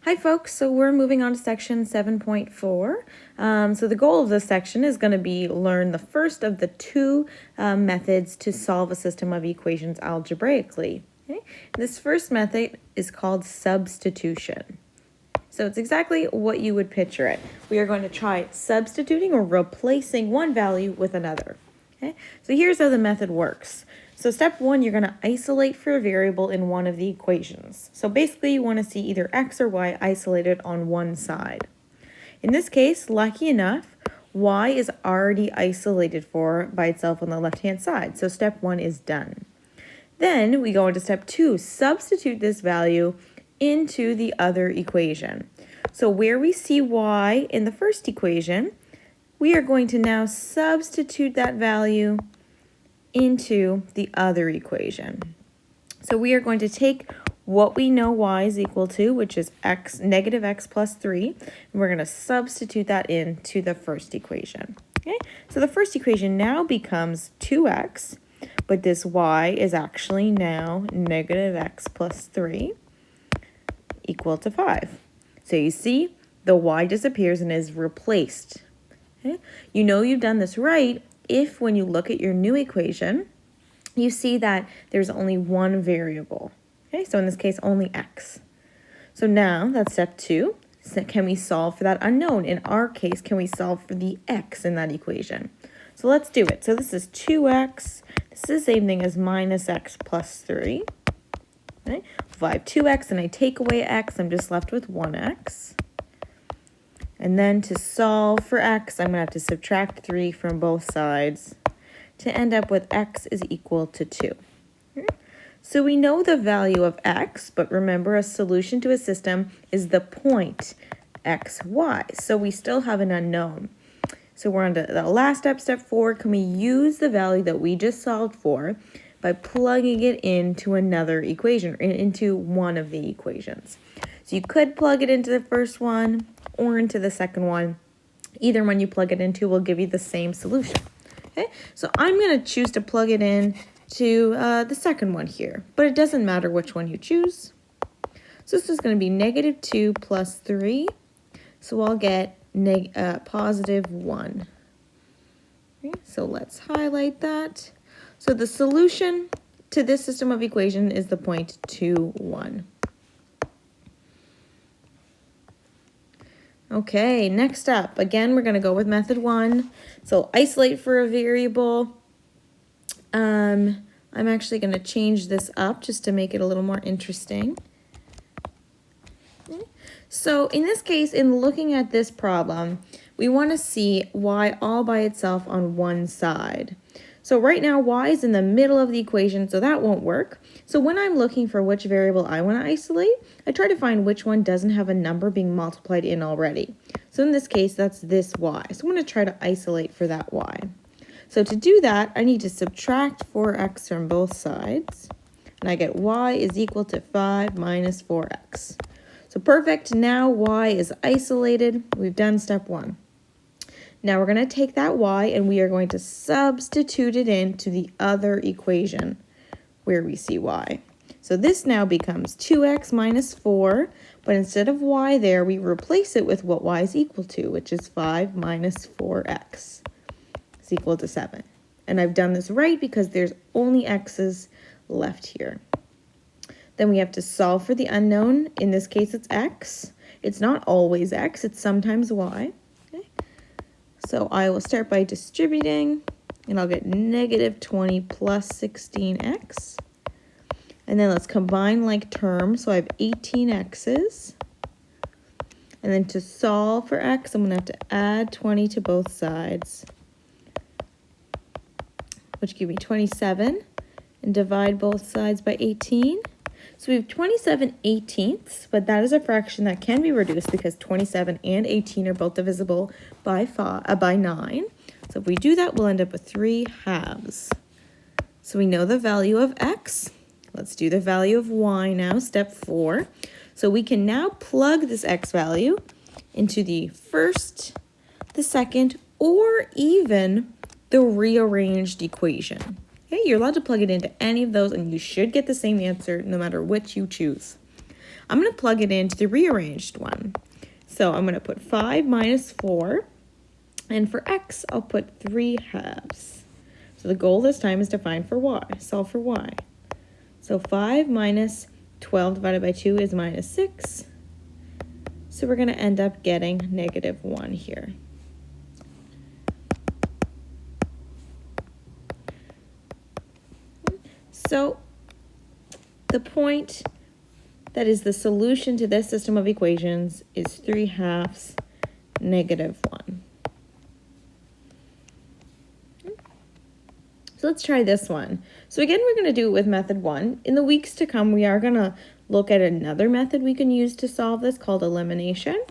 Hi folks, so we're moving on to section 7.4. So the goal of this section is going to be learn the first of the two methods to solve a system of equations algebraically. Okay? This first method is called substitution. So it's exactly what you would picture it. We are going to try substituting or replacing one value with another. Okay? So here's how the method works. So step one, you're going to isolate for a variable in one of the equations. So basically you want to see either x or y isolated on one side. In this case, lucky enough, y is already isolated for by itself on the left-hand side. So step one is done. Then we go into step two, substitute this value into the other equation. So where we see y in the first equation, we are going to now substitute that value into the other equation. So we are going to take what we know y is equal to, which is negative x plus 3, and we're going to substitute that into the first equation. Okay, so the first equation now becomes 2x, but this y is actually now negative x plus 3 equal to 5. So you see, the y disappears and is replaced. Okay? You know you've done this right if when you look at your new equation, you see that there's only one variable. Okay, so in this case, only x. So now that's step two. So can we solve for that unknown? In our case, can we solve for the x in that equation? So let's do it. So this is 2x. This is the same thing as minus x plus 3. Okay? If I have 2x and I take away x, I'm just left with 1x. And then to solve for x, I'm going to have to subtract 3 from both sides to end up with x is equal to 2. So we know the value of x, but remember a solution to a system is the point x, y. So we still have an unknown. So we're on to the last step, step 4. Can we use the value that we just solved for by plugging it into another equation, or into one of the equations? So you could plug it into the first one or into the second one. Either one you plug it into will give you the same solution. Okay, so I'm going to choose to plug it in to the second one here, but it doesn't matter which one you choose. So this is going to be negative 2 plus 3, so I'll get positive 1. Okay, so let's highlight that. So the solution to this system of equation is the point 2, 1. Okay, next up, again, we're going to go with method 1. So isolate for a variable. I'm actually going to change this up just to make it a little more interesting. Okay. So in this case, in looking at this problem, we want to see y all by itself on one side. So right now, y is in the middle of the equation, so that won't work. So when I'm looking for which variable I want to isolate, I try to find which one doesn't have a number being multiplied in already. So in this case, that's this y. So I'm going to try to isolate for that y. So to do that, I need to subtract 4x from both sides, and I get y is equal to 5 minus 4x. So perfect, now y is isolated. We've done step 1. Now we're going to take that y and we are going to substitute it into the other equation where we see y. So this now becomes 2x minus 4, but instead of y there, we replace it with what y is equal to, which is 5 minus 4x is equal to 7. And I've done this right because there's only x's left here. Then we have to solve for the unknown. In this case, it's x. It's not always x, it's sometimes y. So I will start by distributing, and I'll get negative 20 plus 16x. And then let's combine like terms, so I have 18x's. And then to solve for x, I'm going to have to add 20 to both sides, which give me 27, and divide both sides by 18. So we have 27/18, but that is a fraction that can be reduced because 27 and 18 are both divisible by 9. So if we do that, we'll end up with 3 halves. So we know the value of x. Let's do the value of y now, step 4. So we can now plug this x value into the first, the second, or even the rearranged equation. Okay, you're allowed to plug it into any of those and you should get the same answer no matter which you choose. I'm going to plug it into the rearranged one. So I'm going to put 5 minus 4, and for x, I'll put 3/2. So the goal this time is to find for y, solve for y. So 5 minus 12 divided by 2 is minus 6. So we're going to end up getting -1 here. So the point that is the solution to this system of equations is 3/2 -1. So let's try this one. So again, we're going to do it with method 1. In the weeks to come, we are going to look at another method we can use to solve this called elimination.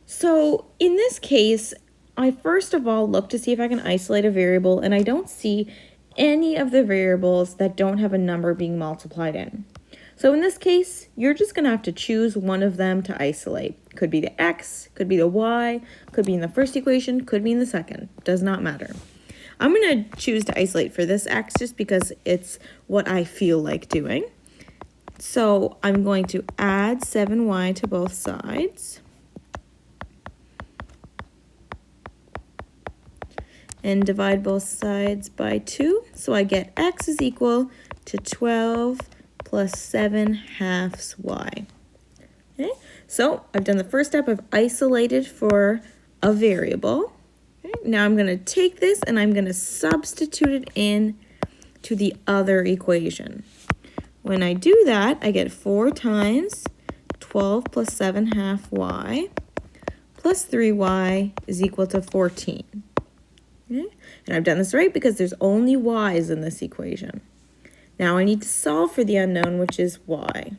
So in this case, I first of all look to see if I can isolate a variable, and I don't see any of the variables that don't have a number being multiplied in. So in this case, you're just going to have to choose one of them to isolate. Could be the x, could be the y, could be in the first equation, could be in the second. Does not matter. I'm going to choose to isolate for this x just because it's what I feel like doing. So I'm going to add 7y to both sides. And divide both sides by 2. So I get x is equal to 12 plus 7/2 y. Okay, so I've done the first step. I've isolated for a variable. Okay, now I'm going to take this and I'm going to substitute it in to the other equation. When I do that, I get 4 times 12 plus 7/2 y plus 3y is equal to 14. Okay? And I've done this right because there's only y's in this equation. Now I need to solve for the unknown, which is y.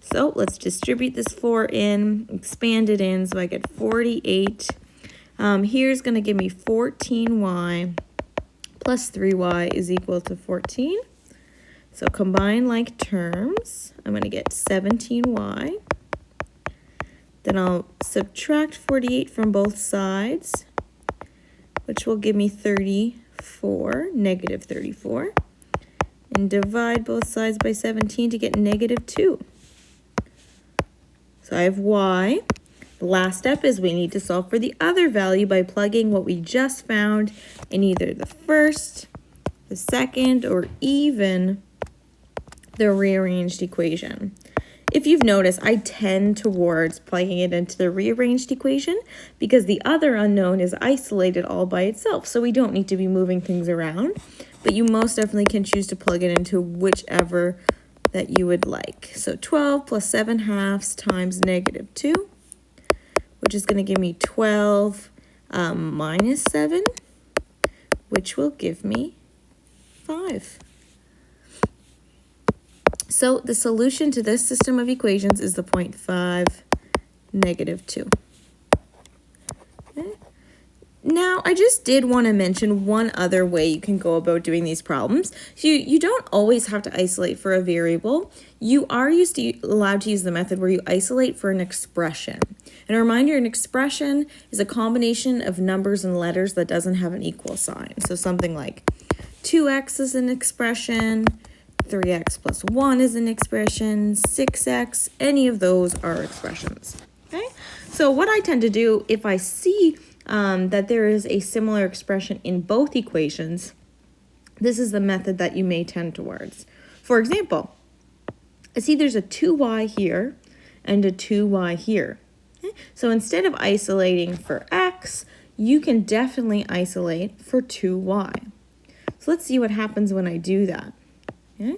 So let's distribute this 4 in, expand it in, so I get 48. Here's going to give me 14y plus 3y is equal to 14. So combine like terms, I'm going to get 17y. Then I'll subtract 48 from both sides, which will give me 34, -34. And divide both sides by 17 to get -2. So I have y. The last step is we need to solve for the other value by plugging what we just found in either the first, the second, or even the rearranged equation. If you've noticed, I tend towards plugging it into the rearranged equation because the other unknown is isolated all by itself, so we don't need to be moving things around, but you most definitely can choose to plug it into whichever that you would like. So 12 plus 7/2 times -2, which is going to give me 12 minus 7, which will give me 5. So the solution to this system of equations is the point 5, -2. Okay. Now, I just did want to mention one other way you can go about doing these problems. So you don't always have to isolate for a variable. You are allowed to use the method where you isolate for an expression. And a reminder, an expression is a combination of numbers and letters that doesn't have an equal sign. So something like 2x is an expression, 3x plus 1 is an expression, 6x, any of those are expressions. Okay? So what I tend to do if I see that there is a similar expression in both equations, this is the method that you may tend towards. For example, I see there's a 2y here and a 2y here. Okay? So instead of isolating for x, you can definitely isolate for 2y. So let's see what happens when I do that. Okay?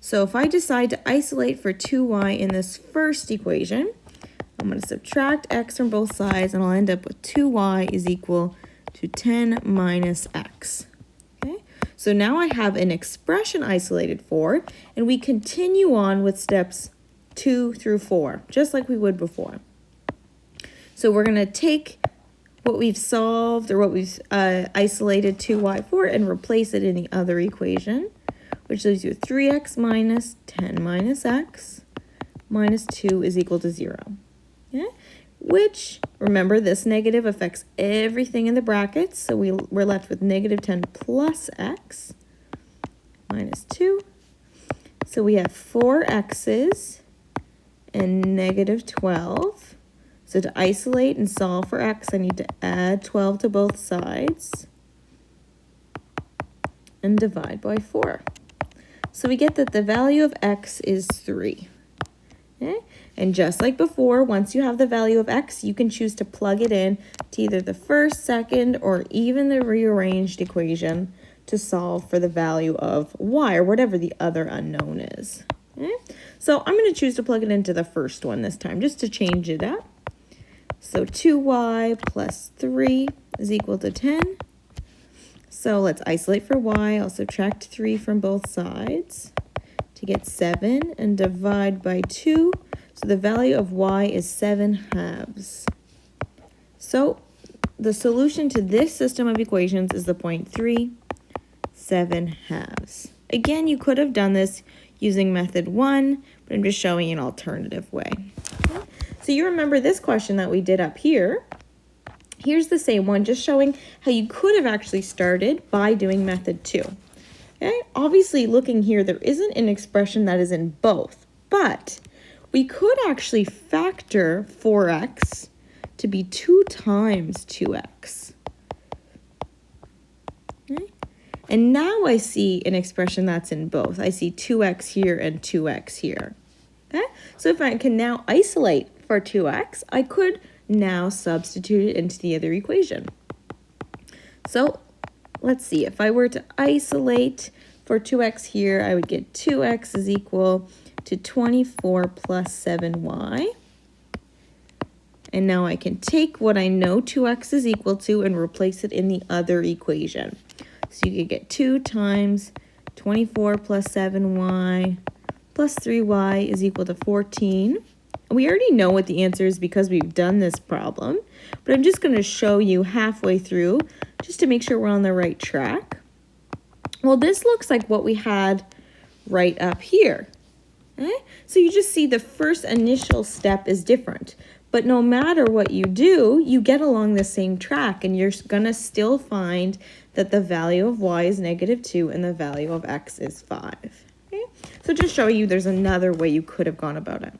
So if I decide to isolate for 2y in this first equation, I'm going to subtract x from both sides, and I'll end up with 2y is equal to 10 minus x. Okay? So now I have an expression isolated for, and we continue on with steps 2 through 4, just like we would before. So we're going to take what we've solved or what we've isolated 2y for and replace it in the other equation, which leaves you 3x minus 10 minus x minus 2 is equal to 0. Okay? Which, remember, this negative affects everything in the brackets, so we're left with -10 plus x minus 2. So we have 4 x's and negative 12. So to isolate and solve for x, I need to add 12 to both sides and divide by 4. So we get that the value of x is 3. Okay? And just like before, once you have the value of x, you can choose to plug it in to either the first, second, or even the rearranged equation to solve for the value of y, or whatever the other unknown is. Okay? So I'm going to choose to plug it into the first one this time, just to change it up. So 2y plus 3 is equal to 10. So let's isolate for y. I'll subtract 3 from both sides to get 7 and divide by 2. So the value of y is 7/2. So the solution to this system of equations is the point 3, 7/2. Again, you could have done this using method 1, but I'm just showing you an alternative way. Okay. So you remember this question that we did up here. Here's the same one, just showing how you could have actually started by doing method 2. Okay? Obviously, looking here, there isn't an expression that is in both, but we could actually factor 4x to be 2 times 2x. Okay? And now I see an expression that's in both. I see 2x here and 2x here. Okay? So if I can now isolate for 2x, I could now substitute it into the other equation. So let's see, if I were to isolate for 2x here, I would get 2x is equal to 24 plus 7y. And now I can take what I know 2x is equal to and replace it in the other equation. So you could get 2 times 24 plus 7y plus 3y is equal to 14. We already know what the answer is because we've done this problem, but I'm just going to show you halfway through just to make sure we're on the right track. Well, this looks like what we had right up here. Okay? So you just see the first initial step is different, but no matter what you do, you get along the same track and you're going to still find that the value of y is negative 2 and the value of x is 5. Okay? So just show you there's another way you could have gone about it.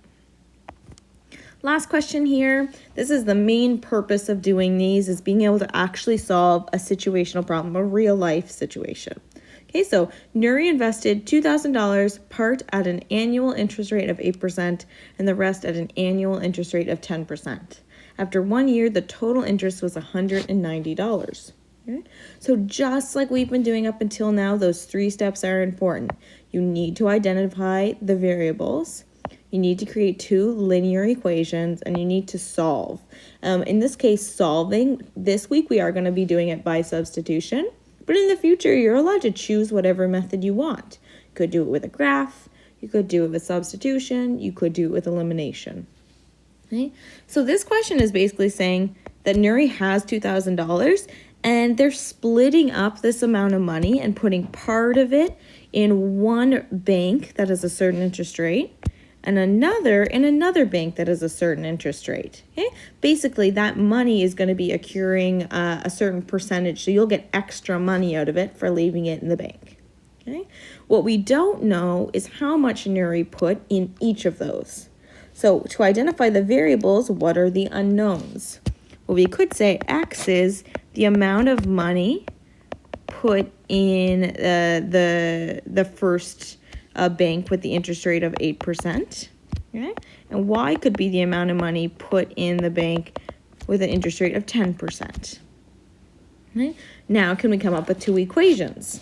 Last question here. This is the main purpose of doing these, is being able to actually solve a situational problem, a real life situation. Okay, so Nuri invested $2,000, part at an annual interest rate of 8% and the rest at an annual interest rate of 10%. After 1 year, the total interest was $190. Okay? So just like we've been doing up until now, those 3 steps are important. You need to identify the variables. You need to create 2 linear equations, and you need to solve. In this case, solving, this week we are going to be doing it by substitution, but in the future you're allowed to choose whatever method you want. You could do it with a graph, you could do it with substitution, you could do it with elimination. Okay? So this question is basically saying that Nuri has $2,000 and they're splitting up this amount of money and putting part of it in one bank that has a certain interest rate, and another in another bank that has a certain interest rate. Okay? Basically, that money is going to be accruing a certain percentage, so you'll get extra money out of it for leaving it in the bank. Okay? What we don't know is how much Nuri put in each of those. So to identify the variables, what are the unknowns? Well, we could say x is the amount of money put in the first bank with the interest rate of 8%, okay? And y could be the amount of money put in the bank with an interest rate of 10%. Okay? Now, can we come up with 2 equations?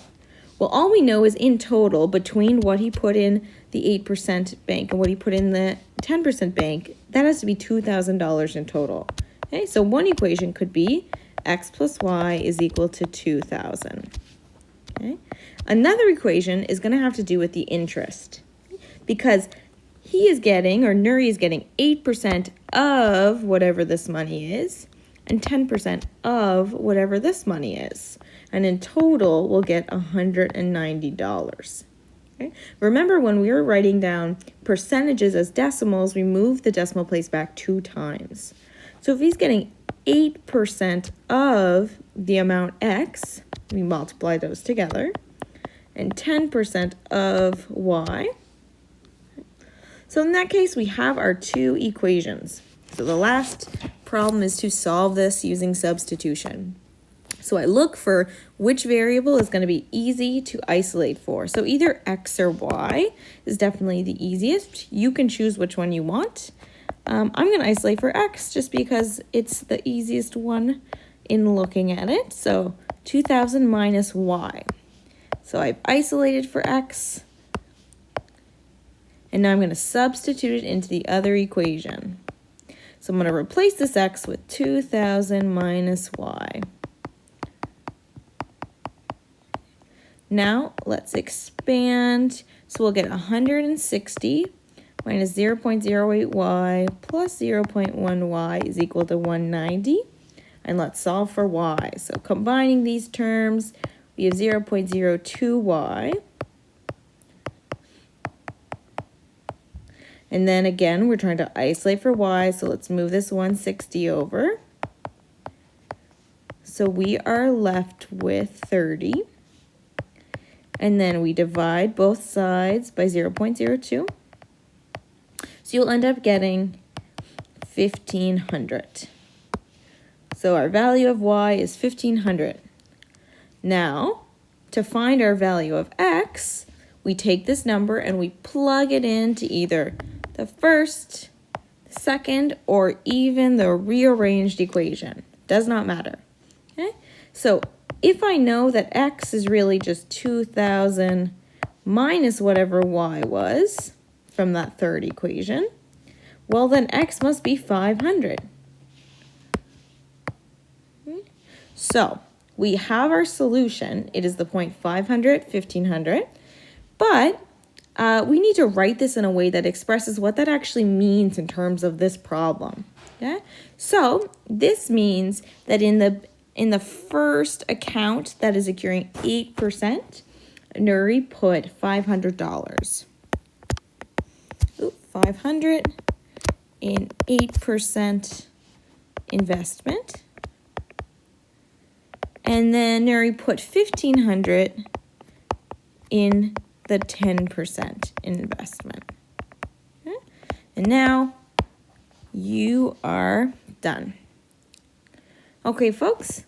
Well, all we know is in total, between what he put in the 8% bank and what he put in the 10% bank, that has to be $2,000 in total. Okay, so one equation could be x plus y is equal to 2,000. Okay. Another equation is going to have to do with the interest, because he is getting, or Nuri is getting, 8% of whatever this money is and 10% of whatever this money is. And in total, we'll get $190. Okay. Remember, when we were writing down percentages as decimals, we moved the decimal place back 2 times. So if he's getting 8% of the amount x, we multiply those together, and 10% of y. So in that case, we have our two equations. So the last problem is to solve this using substitution. So I look for which variable is going to be easy to isolate for. So either x or y is definitely the easiest. You can choose which one you want. I'm going to isolate for x just because it's the easiest one in looking at it. So 2,000 minus y. So I've isolated for x. And now I'm going to substitute it into the other equation. So I'm going to replace this x with 2,000 minus y. Now let's expand. So we'll get 160 minus 0.08y plus 0.1y is equal to 190. And let's solve for y. So combining these terms, we have 0.02y. And then again, we're trying to isolate for y, so let's move this 160 over. So we are left with 30. And then we divide both sides by 0.02. So you'll end up getting 1,500. So our value of y is 1,500. Now, to find our value of x, we take this number and we plug it into either the first, the second, or even the rearranged equation. Does not matter. Okay? So if I know that x is really just 2,000 minus whatever y was from that third equation, well then x must be 500. Okay? So we have our solution. It is the point 500, 1,500, but we need to write this in a way that expresses what that actually means in terms of this problem. Okay? So this means that in the first account that is accruing 8%, Nuri put $500. 500 in 8% investment. And then Nuri put 1,500 in the 10% investment. Okay? And now you are done. Okay, folks.